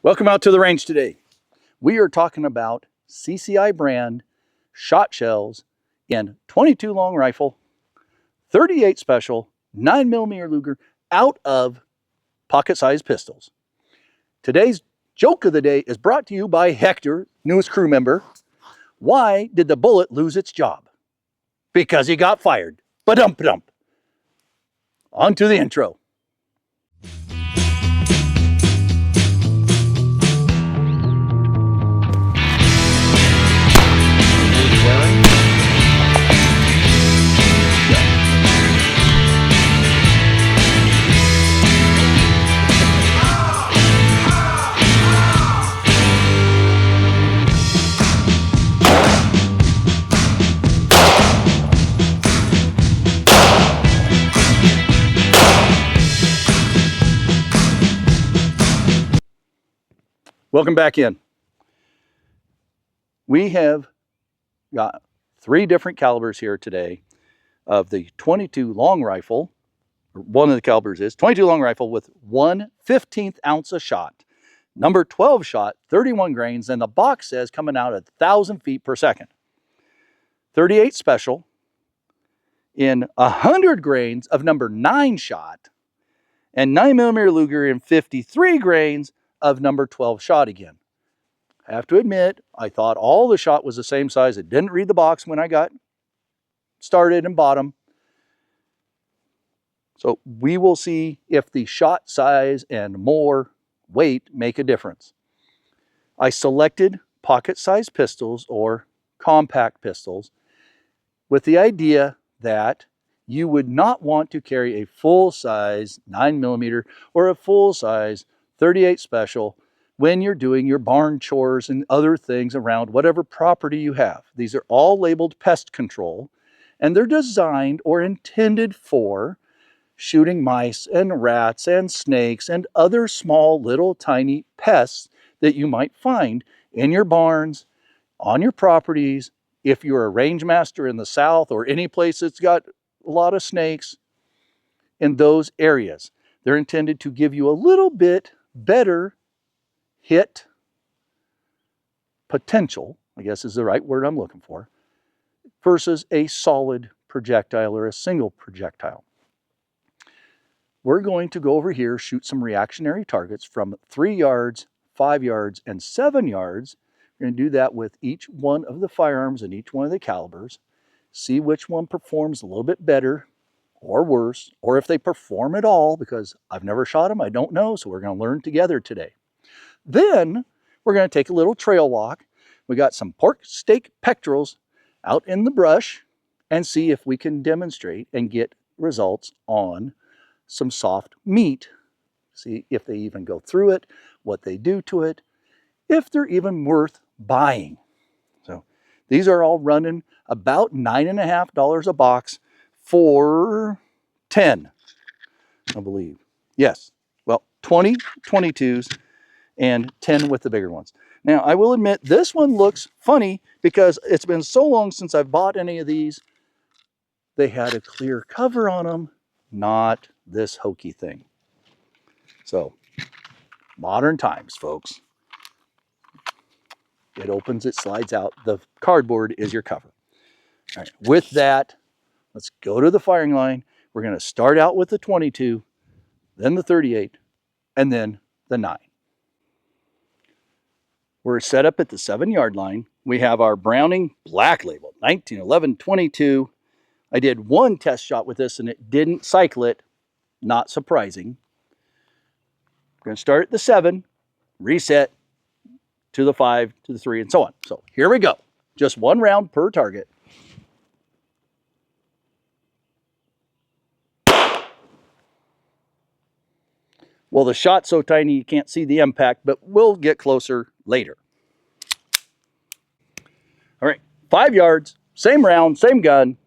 Welcome out to the range today. We are talking about CCI brand shot shells in 22 long rifle, 38 special, 9mm Luger out of pocket-sized pistols. Today's joke of the day is brought to you by Hector, newest crew member. Why did the bullet lose its job? Because he got fired. Ba-dump-dump. On to the intro. Welcome back in. We have got 3 different calibers here today of the 22 long rifle. One of the calibers is 22 long rifle with 1/15 ounce a shot. Number 12 shot, 31 grains, and the box says coming out at 1,000 feet per second. 38 special in 100 grains of number 9 shot, and 9mm Luger in 53 grains of number 12 shot again. I have to admit, I thought all the shot was the same size. It didn't read the box when I got started and bought them. So we will see if the shot size and more weight make a difference. I selected pocket-sized pistols or compact pistols with the idea that you would not want to carry a full-size 9mm or a full-size 38 special when you're doing your barn chores and other things around whatever property you have. These are all labeled pest control, and they're designed or intended for shooting mice and rats and snakes and other small little tiny pests that you might find in your barns, on your properties. If you're a range master in the south or any place that's got a lot of snakes, in those areas, they're intended to give you a little bit better hit potential, I guess is the right word I'm looking for, versus a solid projectile or a single projectile. We're going to go over here, shoot some reactionary targets from 3 yards, 5 yards, and 7 yards. We're going to do that with each one of the firearms and each one of the calibers. See which one performs a little bit better or worse, or if they perform at all, because I've never shot them, I don't know, so we're going to learn together today. Then we're going to take a little trail walk. We got some pork steak pectorals out in the brush and see if we can demonstrate and get results on some soft meat. See if they even go through it, what they do to it, if they're even worth buying. So these are all running about $9.50 a box for 10, I believe. Yes, well, 20 22s and 10 with the bigger ones. Now, I will admit this one looks funny because it's been so long since I've bought any of these. They had a clear cover on them, not this hokey thing. So, modern times, folks. It opens, it slides out. The cardboard is your cover. All right, with that, let's go to the firing line. We're going to start out with the 22, then the 38, and then the 9. We're set up at the 7-yard line. We have our Browning Black Label, 1911-22. I did one test shot with this and it didn't cycle it. Not surprising. We're going to start at the 7, reset to the 5, to the 3, and so on. So here we go. Just one round per target. Well, the shot's so tiny you can't see the impact, but we'll get closer later. All right, 5 yards, same round, same gun.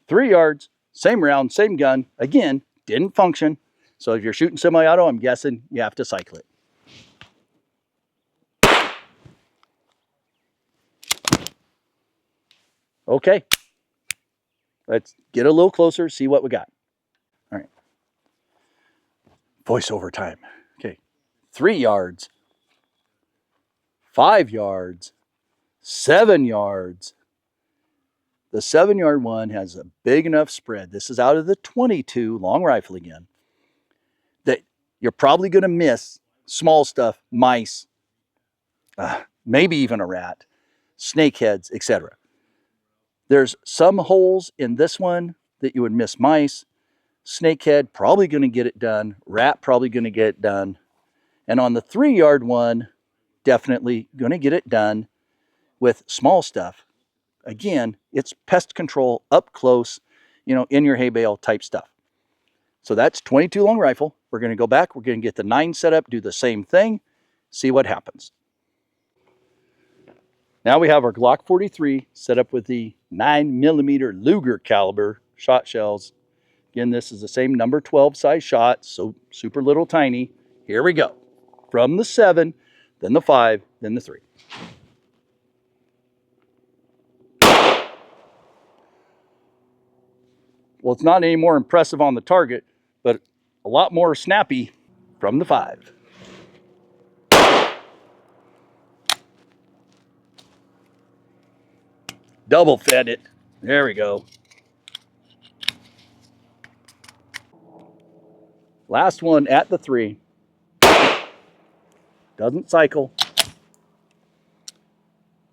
Three yards, same round, same gun. Again, didn't function. So if you're shooting semi-auto, I'm guessing you have to cycle it. Okay, Let's get a little closer, see what we got. All right. Voiceover time. Okay. 3 yards, 5 yards, 7 yards. The 7-yard one has a big enough spread. This is out of the 22 long rifle again, that you're probably going to miss small stuff, mice, maybe even a rat, snakeheads, etc. There's some holes in this one that you would miss mice. Snakehead, probably going to get it done. Rat, probably going to get it done. And on the 3-yard one, definitely going to get it done with small stuff. Again, it's pest control up close, in your hay bale type stuff. So that's 22 long rifle. We're going to go back. We're going to get the 9 set up, do the same thing, see what happens. Now we have our Glock 43 set up with the 9mm Luger caliber shot shells. Again, this is the same number 12 size shot, so super little tiny. Here we go. From the 7, then the 5, then the 3. Well, it's not any more impressive on the target, but a lot more snappy from the 5. Double fed it. There we go. Last one at the 3. Doesn't cycle.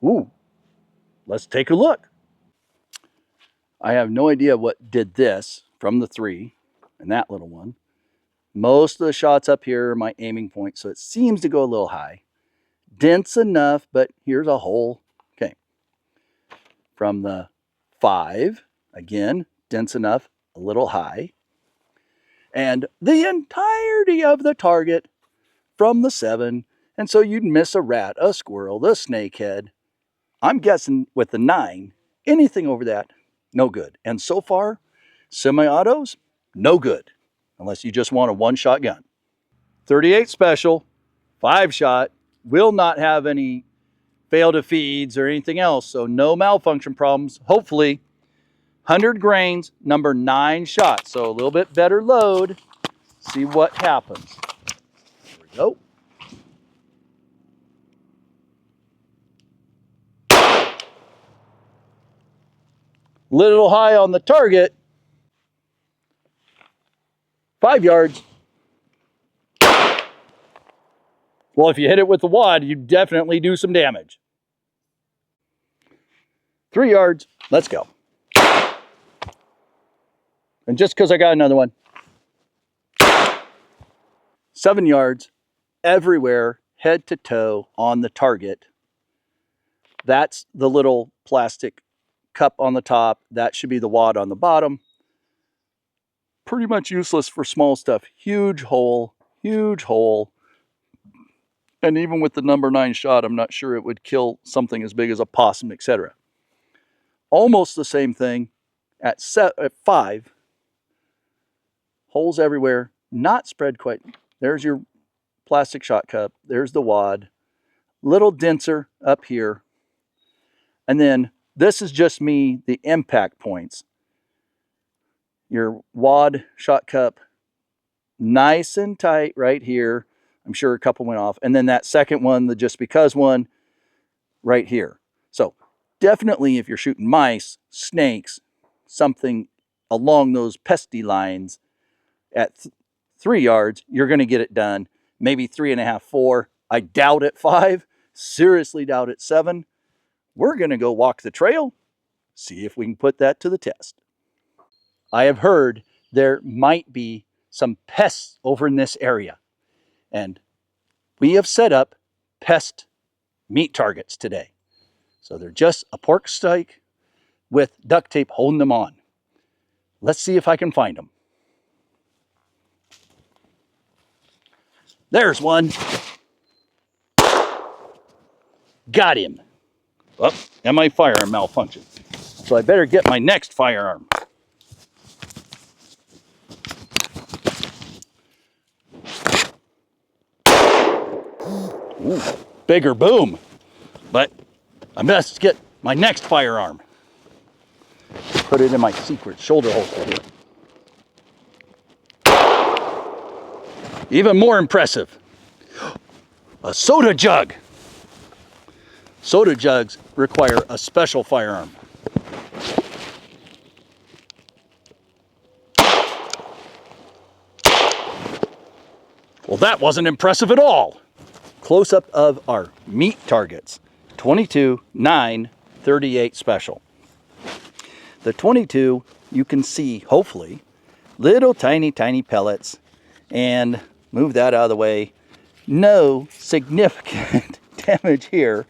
Ooh, let's take a look. I have no idea what did this from the 3 and that little one. Most of the shots up here are my aiming point, so it seems to go a little high. Dense enough, but here's a hole. Okay. From the 5, again, dense enough, a little high. And the entirety of the target from the 7. And so you'd miss a rat, a squirrel, a snakehead. I'm guessing with the 9, anything over that, no good. And so far, semi-autos, no good. Unless you just want a one-shot gun. 38 special, 5-shot, will not have any fail to feeds or anything else, so no malfunction problems. Hopefully, 100 grains, number 9 shot, so a little bit better load. See what happens. Here we go. Little high on the target. 5 yards. Well, if you hit it with the wad, you definitely do some damage. 3 yards. Let's go. And just because I got another one. 7 yards. Everywhere, head to toe on the target. That's the little plastic cup on the top. That should be the wad on the bottom. Pretty much useless for small stuff. Huge hole, huge hole. And even with the number 9 shot, I'm not sure it would kill something as big as a possum, etc. Almost the same thing at 5. Holes everywhere, not spread quite. There's your plastic shot cup. There's the wad. Little denser up here. And then this is just me, the impact points. Your wad shot cup, nice and tight right here. I'm sure a couple went off. And then that second one, the just because one, right here. So definitely if you're shooting mice, snakes, something along those pesty lines at 3 yards, you're going to get it done. Maybe 3.5, 4. I doubt it 5. Seriously doubt it 7. We're going to go walk the trail, see if we can put that to the test. I have heard there might be some pests over in this area. And we have set up pest meat targets today. So they're just a pork steak with duct tape holding them on. Let's see if I can find them. There's one. Got him. Oh, and my firearm malfunctioned. So I better get my next firearm. Ooh, bigger boom. But I must get my next firearm. put it in my secret shoulder holster here. Even more impressive, a soda jug. Soda jugs require a special firearm. Well, that wasn't impressive at all. Close-up of our meat targets, 22, 9, 38 special. The 22, you can see, hopefully, little tiny pellets, and move that out of the way. No significant damage here.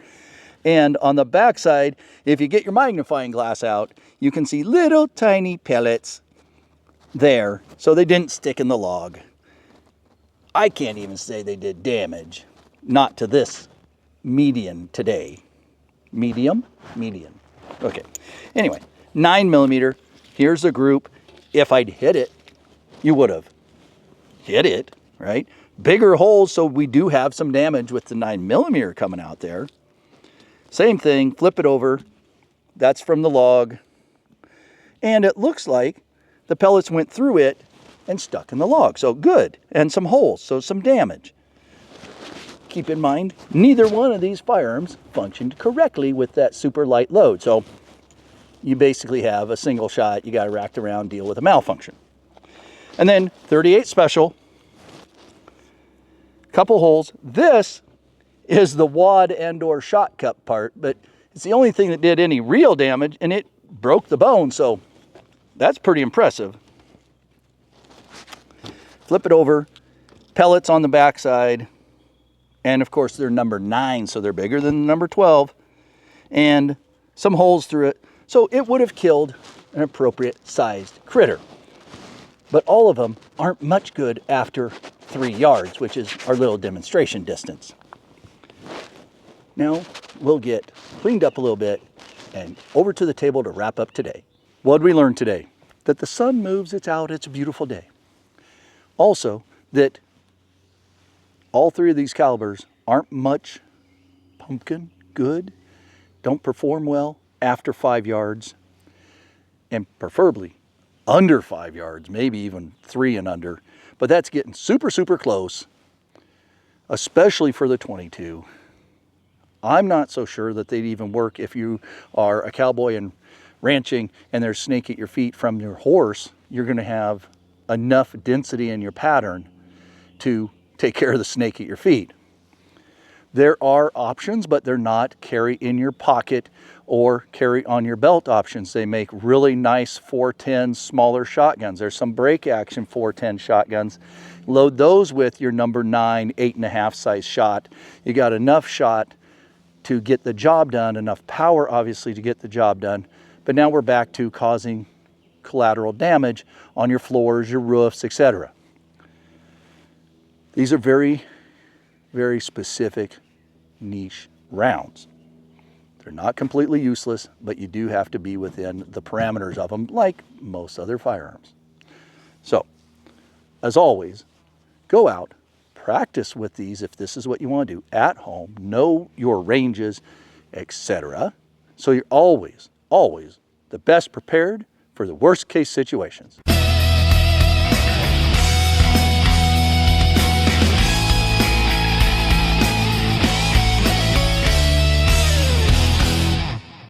And on the back side, if you get your magnifying glass out, you can see little tiny pellets there. So they didn't stick in the log. I can't even say they did damage. Not to this median today. Medium? Median. Okay. Anyway, 9mm. Here's a group. If I'd hit it, you would have hit it, right? Bigger holes, so we do have some damage with the 9mm coming out there. Same thing, flip it over. That's from the log. And it looks like the pellets went through it and stuck in the log. So good. And some holes, so some damage. Keep in mind, neither one of these firearms functioned correctly with that super light load. So you basically have a single shot. You got to rack around, deal with a malfunction. And then 38 special. Couple holes. This is the wad and or shot cup part, but it's the only thing that did any real damage, and it broke the bone, so that's pretty impressive. Flip it over, pellets on the backside, and of course they're number 9, so they're bigger than the number 12, and some holes through it, so it would have killed an appropriate sized critter. But all of them aren't much good after 3 yards, which is our little demonstration distance. Now we'll get cleaned up a little bit and over to the table to wrap up today. What did we learn today? That the sun moves, it's out, it's a beautiful day. Also, that all 3 of these calibers aren't much pumpkin good, don't perform well after 5 yards, and preferably under 5 yards, maybe even 3 and under. But that's getting super close, especially for the 22. I'm not so sure that they'd even work if you are a cowboy and ranching and there's snake at your feet from your horse. You're going to have enough density in your pattern to take care of the snake at your feet. There are options, but they're not carry in your pocket or carry on your belt options. They make really nice 410 smaller shotguns. There's some break action 410 shotguns. Load those with your number 9, 8.5 size shot. You got enough shot to get the job done, enough power obviously to get the job done. But now we're back to causing collateral damage on your floors, your roofs, etc. These are very specific niche rounds. They're not completely useless, but you do have to be within the parameters of them like most other firearms. So, as always, go out, practice with these if this is what you want to do at home, know your ranges, etc. So you're always the best prepared for the worst case situations.